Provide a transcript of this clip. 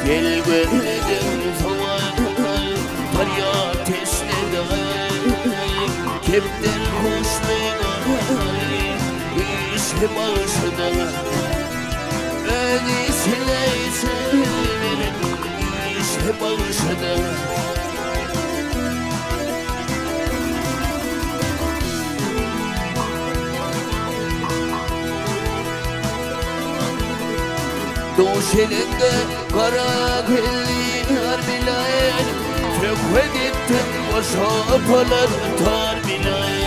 Gel görmedim falan Tarya tesneday Kepten kuşlayday İşte bağışıdan Beni sileysen İşte bağışıdan Doğuş elinde kara gülli harbilayet Tök ve gittin boşa palar tarbilayet